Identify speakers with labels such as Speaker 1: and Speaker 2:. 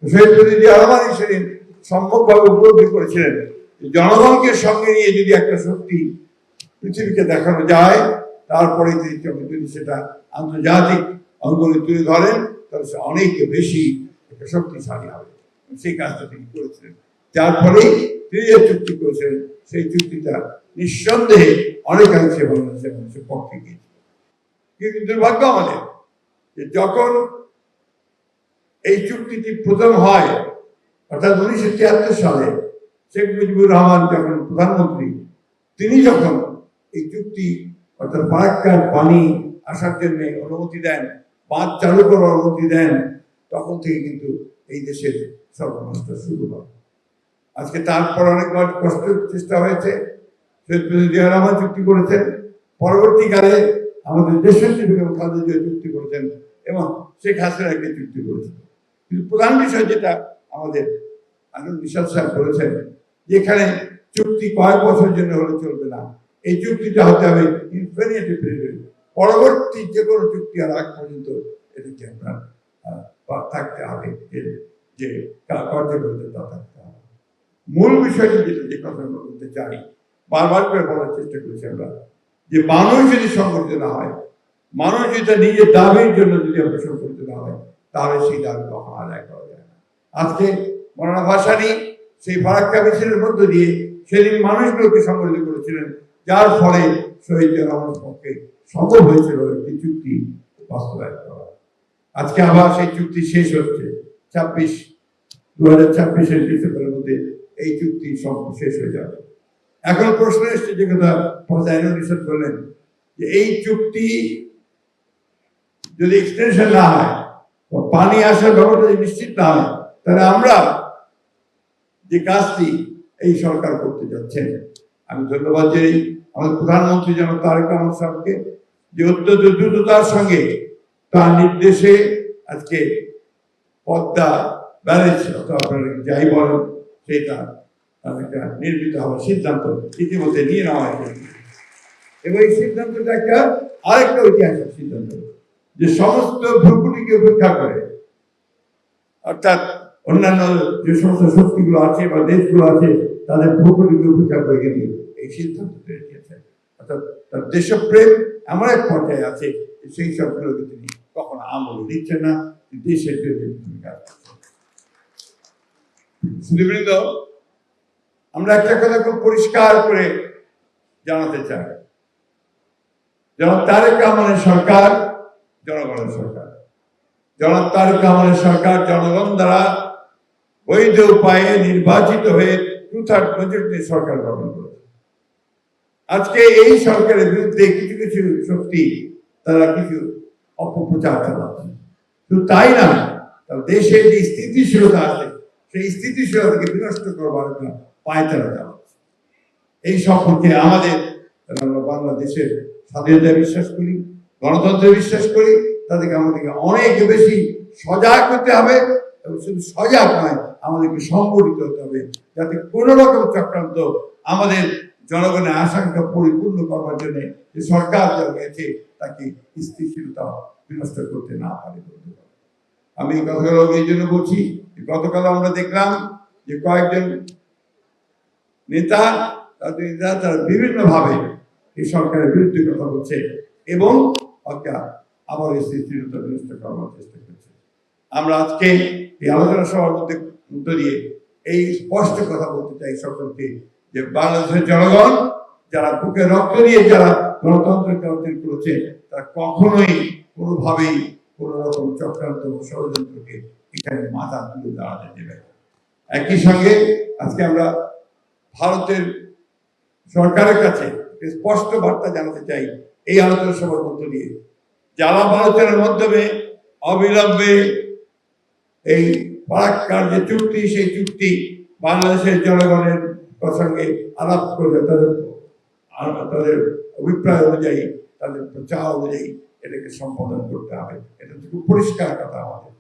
Speaker 1: শহীদ president Zia Rahman সেদিন সম্যকভাবে উপলব্ধি করেছিলেন জনগণকে সঙ্গে নিয়ে যদি একটা শক্তি পৃথিবীকে দেখানো যায়, তারপরে তিনি যদি সেটা আন্তর্জাতিক অঙ্গনে তুলে ধরেন, তাহলে সে অনেক বেশি একটা শক্তিশালী হবে। সেই কাজটা তিনি করেছিলেন, যার ফলে তিনি যে চুক্তি করেছিলেন সেই চুক্তিটা নিঃসন্দেহে অনেকাংশে বাংলাদেশের মানুষের পক্ষে গিয়েছিল। কিন্তু দুর্ভাগ্য আমাদের যে যখন এই চুক্তিটি প্রথম হয়, অর্থাৎ 1973 সালে শেখ মুজিবুর রহমান যখন প্রধানমন্ত্রী, তিনি যখন এই চুক্তি অর্থাৎ ফারাক্কার পানি আসার জন্য অনুমতি দেন, বাঁধ চালু করার অনুমতি দেন, তখন থেকে কিন্তু এই দেশের সর্বনাশটা শুরু হয়। আজকে তারপর অনেকবার কষ্ট চেষ্টা হয়েছে, শহীদ প্রেসিডেন্ট জিয়া রহমান চুক্তি করেছেন, পরবর্তীকালে আমাদের দেশনেত্রী বেগম খালেদা জিয়া চুক্তি করেছেন এবং শেখ হাসিনা একটা চুক্তি করেছেন। কিন্তু প্রধান বিষয় যেটা আমাদের আনন্দ নিশাদ সাহেব বলেছেন, যেখানে চুক্তি কয়েক বছরের জন্য হলে চলবে না, এই চুক্তিটা হতে হবে ইনফিনিটি পিরিয়ড, পরবর্তী যে কোনো চুক্তি আর আগ পর্যন্ত এটাকে আপনার থাকতে হবে, যে কার্যকরিতা থাকতে হবে। মূল বিষয়টি যেটা, যে কথা আমরা বলতে চাই, বারবার করে বলার চেষ্টা করছি আমরা, যে মানুষ যদি সংগঠিত না হয়, মানুষ যদি নিজের দাবির জন্য যদি আমরা সংগঠিত না হয়, তাহলে সেই দাবি কখনো আদায় করা যায় না। আজকে মৌলানা ভাসানী সেই ফারাক্কা মিছিলের মধ্য দিয়ে সেদিন মানুষগুলোকে সংগঠিত করেছিলেন, যার ফলে শহীদ জিয়া রহমানের পক্ষে সম্ভব হয়েছিল একটি চুক্তি বাস্তবায়ন করা। আজকে আবার সেই চুক্তি শেষ হচ্ছে 2026 ডিসেম্বরের মধ্যে এই চুক্তি সব শেষ হয়ে যাবে। এখন প্রশ্ন এসছে, যে কথা নিষেধ করলেন, যে এই চুক্তি যদি এক্সটেনশন না হয়, পানি আসার ব্যাপারটা যদি নিশ্চিত না হয়, তাহলে আমরা যে কাজটি এই সরকার করতে যাচ্ছেন, আমি ধন্যবাদ জানাই আমাদের প্রধানমন্ত্রী জনাব তারেক রহমান সাহেবকে, যে অত্যন্ত দ্রুততার সঙ্গে তার নির্দেশে আজকে পদ্মা ব্যারেজ অথবা আপনারা যাই বলেন সেটা একটা নির্মিত হওয়ার সিদ্ধান্ত ইতিমধ্যে নিয়ে নেওয়া হয়েছে। এবং এই সিদ্ধান্তটা একটা আরেকটা ঐতিহাসিক সিদ্ধান্ত, যে সমস্ত ভূখণ্ডকে উপেক্ষা করে, অর্থাৎ অন্যান্য যে সমস্ত শক্তিগুলো আছে বা দেশগুলো আছে, তাদের ভূখণ্ডকে উপেক্ষা করে কিন্তু এই সিদ্ধান্ত নিয়েছে। অর্থাৎ তার দেশপ্রেম এমন এক পর্যায়ে আছে, সেই সবগুলোকে তিনি কখনো আমল দিচ্ছেন না, দেশের ভূমিকা। সুধীবৃন্দ, আমরা একটা কথা খুব পরিষ্কার করে জানাতে চাই, জনাব তারেক রহমানের সরকার জনগণের সরকার। জনাব তারেক রহমানের সরকার জনগণ দ্বারা বৈধ উপায়ে নির্বাচিত হয়ে 2/3 মেজরিটি সরকার গঠন করেছে। আজকে এই সরকারের বিরুদ্ধে কিছু কিছু শক্তি তারা কিছু অপপ্রচার চালাচ্ছে। শুধু তাই না, দেশের যে স্থিতিশীলতা আছে, সেই স্থিতিশীলতাকে বিনষ্ট করবার পায়তারা চালাচ্ছে। এই সম্পর্কে আমাদের, আমরা বাংলাদেশের স্বাধীনতায় বিশ্বাস করি, গণতন্ত্রে বিশ্বাস করি, তাদেরকে আমাদেরকে অনেক বেশি সজাগ হতে হবে। এবং শুধু সজাগ নয়, আমাদেরকে সংগঠিত হতে হবে, যাতে কোন রকম চক্রান্ত আমাদের জনগণের আশঙ্কা পরিপূর্ণ করবার জন্য যে সরকার যা গেছে তাকে স্থিতিশীলতা বিনষ্ট করতে না পারে। আমি এই কথাগুলো এই জন্য বলছি, গতকাল আমরা দেখলাম যে কয়েকজন নেতা, তারা বিভিন্ন ভাবে এই সরকারের বিরুদ্ধে কথা বলছে এবং আবার এই স্থিতিশীলতা বিনষ্ট করবার চেষ্টা করছে। আমরা আজকে এই আলোচনা সভার মধ্যে দিয়ে এই স্পষ্ট কথা বলতে চাই সকলকে, যে বাংলাদেশের জনগণ যারা বুকে রক্ত দিয়ে যারা গণতন্ত্রকে অর্জন করেছে, তারা কখনোই কোনোভাবেই কোন রকম চক্রান্ত ষড়যন্ত্রকে এখানে মাথা তুলে দাঁড়াতে দেবে না। একই সঙ্গে আজকে আমরা ভারতের সরকারের কাছে স্পষ্ট বার্তা জানাতে চাই এই আলোচনা সভার মধ্য দিয়ে, যারা আলোচনার মাধ্যমে অবিলম্বে এই ফারাক্কার যে চুক্তি, সেই চুক্তি বাংলাদেশের জনগণের সঙ্গে আলাপ করে তাদের অভিপ্রায় অনুযায়ী, তাদের প্রচার অনুযায়ী এটাকে সম্পাদন করতে হবে। এটা খুব পরিষ্কার কথা আমাদের।